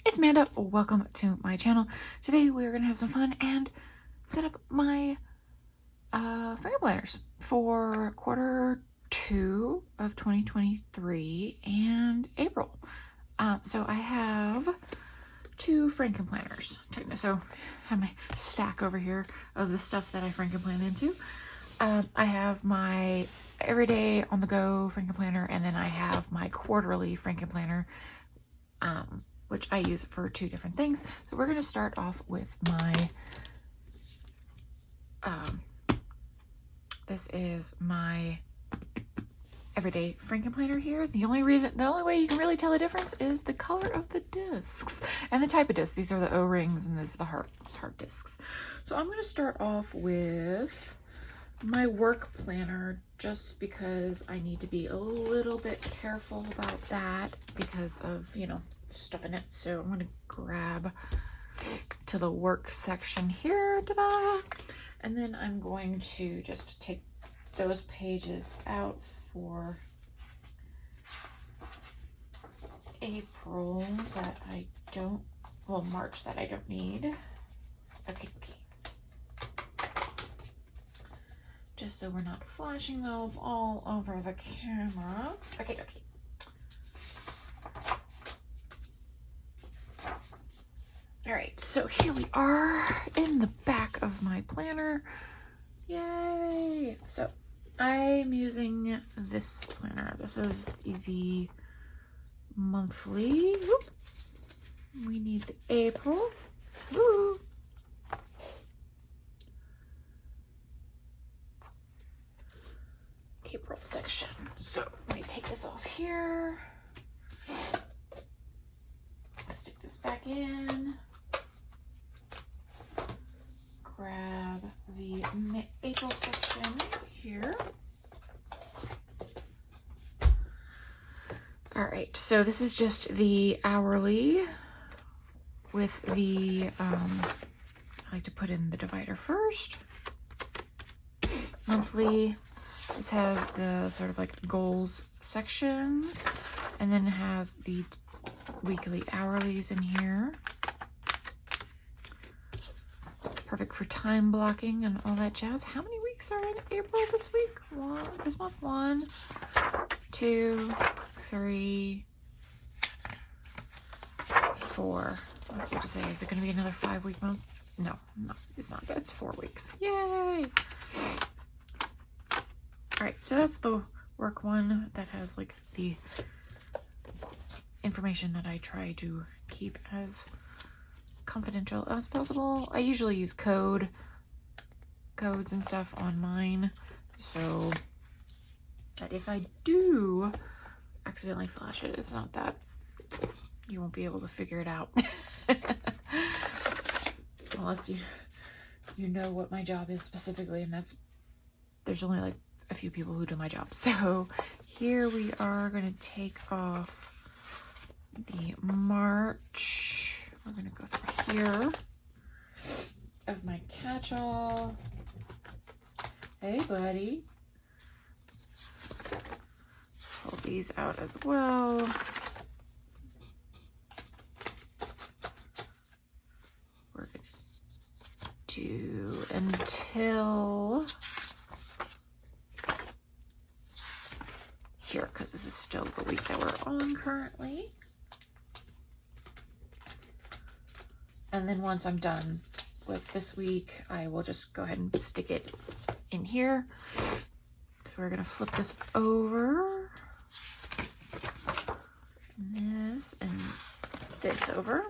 It's Manda. Welcome to my channel. Today we're gonna have some fun and set up my Frankenplanners for Q2 of 2023 and April. So I have two Frankenplanners. So I have my stack over here of the stuff that I Frankenplan into. I have my everyday on the go Frankenplanner, and then I have my quarterly Frankenplanner, which I use for two different things. So we're going to start off with my, this is my everyday Frankenplanner here. The only way you can really tell the difference is the color of the discs and the type of disc. These are the O-rings and this is the hard discs. So I'm going to start off with my work planner, just because I need to be a little bit careful about that because of, stuff in it. So I'm going to grab to the work section here, ta-da! And then I'm going to just take those pages out for April that I don't, well, March that I don't need. Okay. Just so we're not flashing those all over the camera. Okay. All right, so here we are in the back of my planner. Yay! So I'm using this planner. This is the monthly. Whoop. We need the April. Woo. April section. So let me take this off here. Stick this back in. Grab the April section here. All right, so this is just the hourly with the, I like to put in the divider first. Monthly, this has the sort of like goals sections, and then it has the weekly hourlies in here. Perfect for time blocking and all that jazz. How many weeks are in April this week? This month? 1, 2, 3, 4. I was about to say, is it going to be another 5-week month? No, it's not. It's 4 weeks. Yay! All right, so that's the work one that has like the information that I try to keep as confidential as possible. I usually use codes and stuff on mine, so that if I do accidentally flash it, it's not that you won't be able to figure it out. Unless you know what my job is specifically, and there's only like a few people who do my job. So here we are going to take off the March. We're going to go through here of my catch-all. Hey, buddy. Pull these out as well. We're going to do until here, because this is still the week that we're on currently. And then once I'm done with this week, I will just go ahead and stick it in here. So we're going to flip this over. This and this over.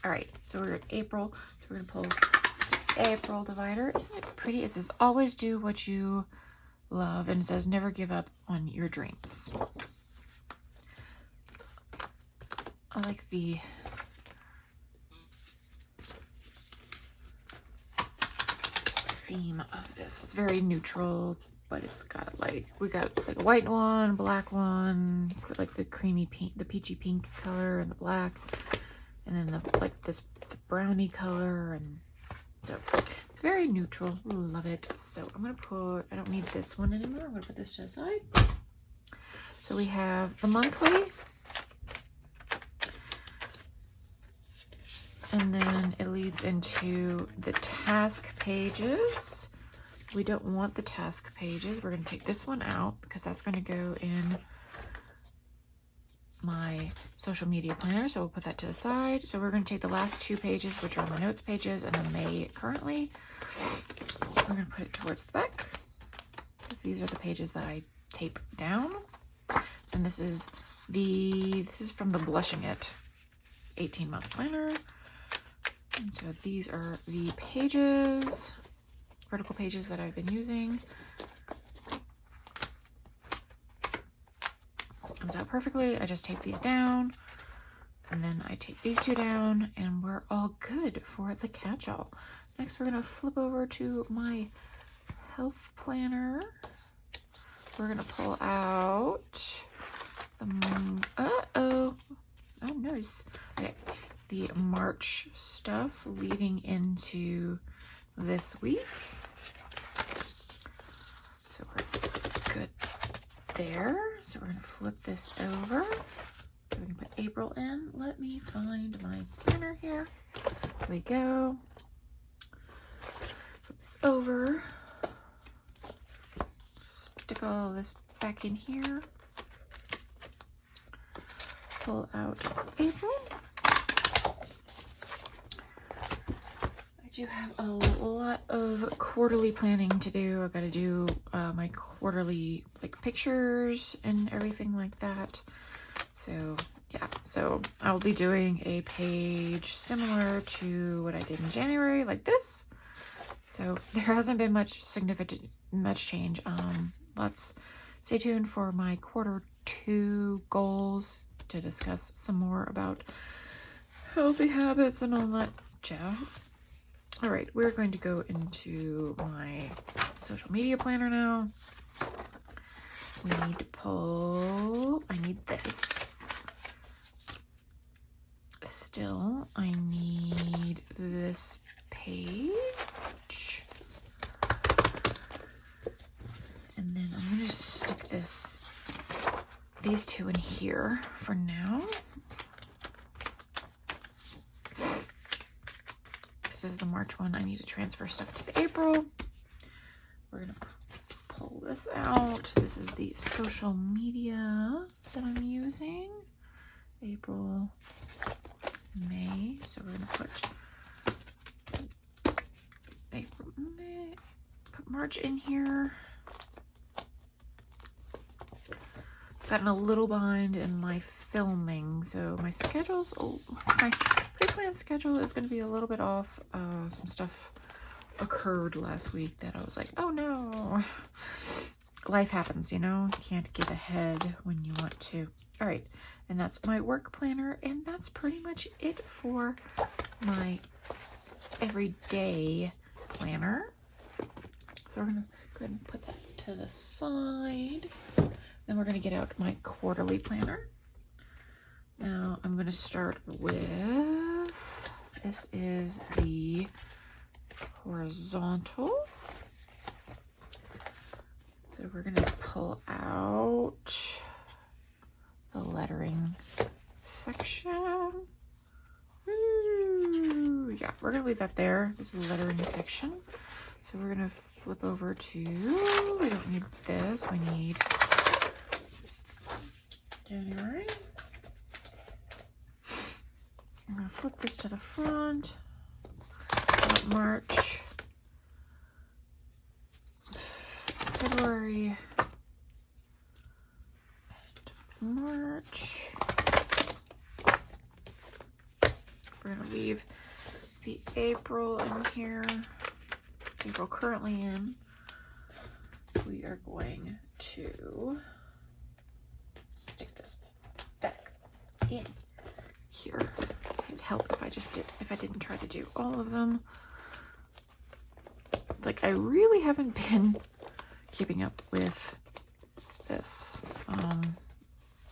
All right, so we're at April. So we're going to pull April divider. Isn't it pretty? It says, always do what you love, and it says, never give up on your dreams. I like the theme of this. It's very neutral, but it's got like, we got like a white one, black one, like the creamy pink, the peachy pink color, and the black, and then the brownie color, and so it's very neutral. Love it. So I'm gonna put, I don't need this one anymore. I'm gonna put this to the side. So we have the monthly, And then it leads into the task pages. We don't want the task pages. We're going to take this one out because that's going to go in my social media planner. So we'll put that to the side. So we're going to take the last 2 pages, which are the notes pages, and the May currently. We're going to put it towards the back because these are the pages that I tape down. And this is from the Blushing It 18-month planner. And so these are the pages, vertical pages that I've been using. Comes out perfectly. I just tape these down, and then I tape these 2 down, and we're all good for the catch-all. Next, we're going to flip over to my health planner. We're going to pull out the, oh, nice. Okay. The March stuff leading into this week. So we're good there. So we're going to flip this over. So we can put April in. Let me find my planner here. There we go. Flip this over. Stick all this back in here. Pull out April. I do have a lot of quarterly planning to do. I've got to do my quarterly pictures and everything like that. So yeah, so I will be doing a page similar to what I did in January, like this. So there hasn't been much change. Let's stay tuned for my Q2 goals to discuss some more about healthy habits and all that jazz. All right, we're going to go into my social media planner now. We need to pull, I need this. Still, I need this page. And then I'm going to stick these 2 in here for now. This is the March one. I need to transfer stuff to the April. We're going to pull this out. This is the social media that I'm using. April, May. So we're going to put April, May. Put March in here. Gotten a little behind in my filming, so my schedule's, my pre-planned schedule is going to be a little bit off. Some stuff occurred last week that I was like, oh no. Life happens, you know, you can't get ahead when you want to. All right, and that's my work planner, and that's pretty much it for my everyday planner. So we're gonna go ahead and put that to the side. Then we're going to get out my quarterly planner. Now I'm going to start with, this is the horizontal. So we're going to pull out the lettering section. Ooh, yeah, we're going to leave that there. This is the lettering section. So we're going to flip over to, we don't need this, we need January. I'm going to flip this to the front. March, February, and March. We're going to leave the April in here. April currently in. We are going to stick this back in here. It'd help if I didn't try to do all of them. Like, I really haven't been keeping up with this.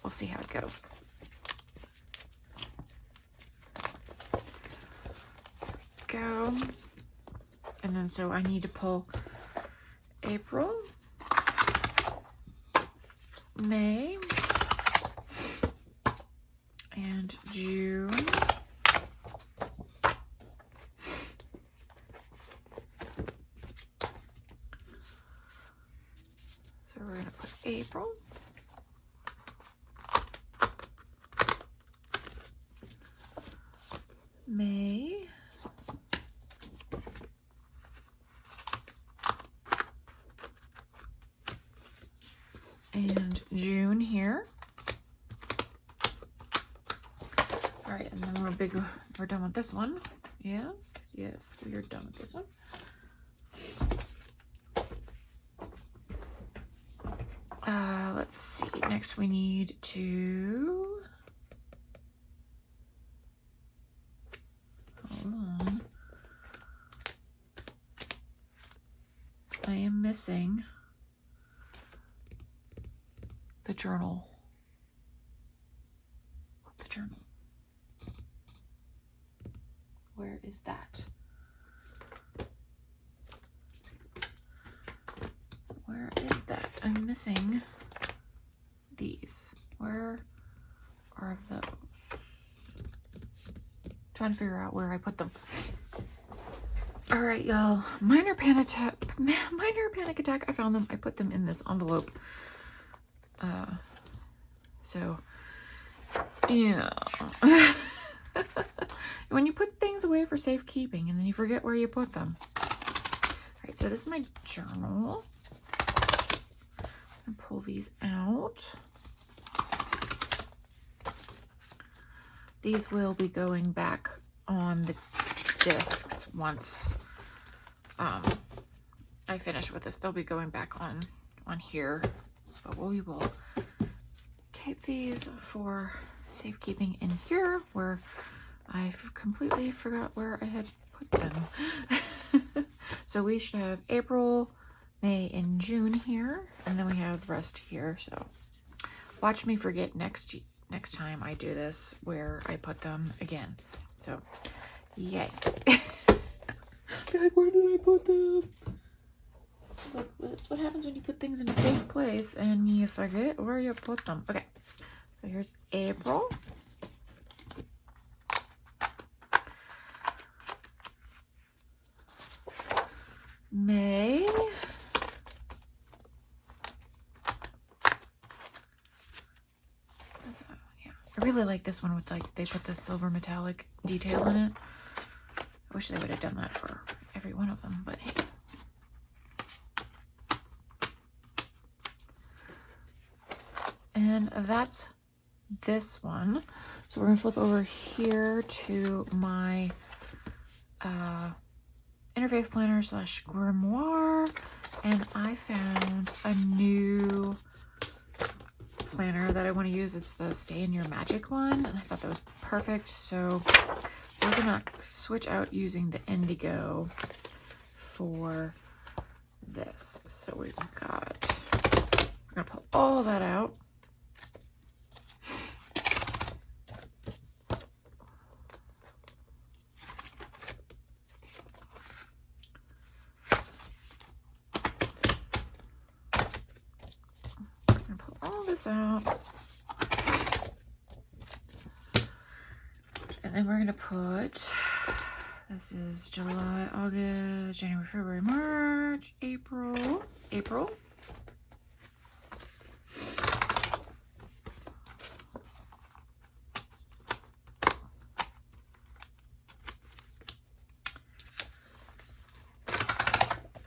We'll see how it goes. Go. And then so I need to pull April, May, and June, April. May. And June here. All right, and then we're done with this one. Yes, we are done with this one. Let's see, next we need to, hold on. I am missing the journal. The journal. Where is that? Where is that? I'm missing these. Where are those? Trying to figure out where I put them. All right, y'all. Minor panic attack. I found them. I put them in this envelope. So yeah. When you put things away for safekeeping and then you forget where you put them. All right, so this is my journal. And pull these out. These will be going back on the discs once I finish with this. They'll be going back on here, but we will keep these for safekeeping in here, where I've completely forgot where I had put them. So we should have April, May, and June here, and then we have the rest here. So watch me forget next time I do this where I put them again. So yay. Be like, where did I put them? Look, that's what happens when you put things in a safe place and you forget where you put them. Okay, so here's April. May. Yeah, I really like this one with, like, they put the silver metallic detail in it. I wish they would have done that for every one of them, but hey. And that's this one. So we're gonna flip over here to my interfaith planner / grimoire, and I found a new planner that I want to use. It's the Stay in Your Magic one, and I thought that was perfect. So we're gonna switch out using the indigo for this. So we're gonna pull all that out. Out, and then we're gonna put, this is July, August, January, February, March, April.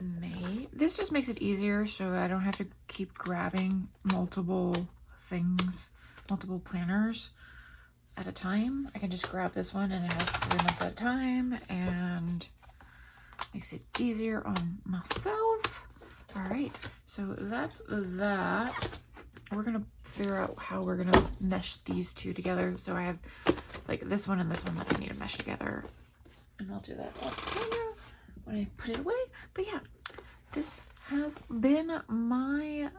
May. This just makes it easier so I don't have to keep grabbing multiple things, multiple planners at a time. I can just grab this one and it has 3 months at a time and makes it easier on myself. All right, so that's that. We're gonna figure out how we're gonna mesh these two together. So I have like this one and this one that I need to mesh together, and I'll do that when I put it away. But yeah, this has been my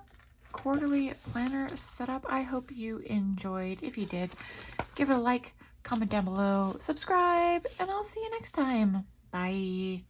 quarterly planner setup. I hope you enjoyed. If you did, give it a like, comment down below, subscribe, and I'll see you next time. Bye.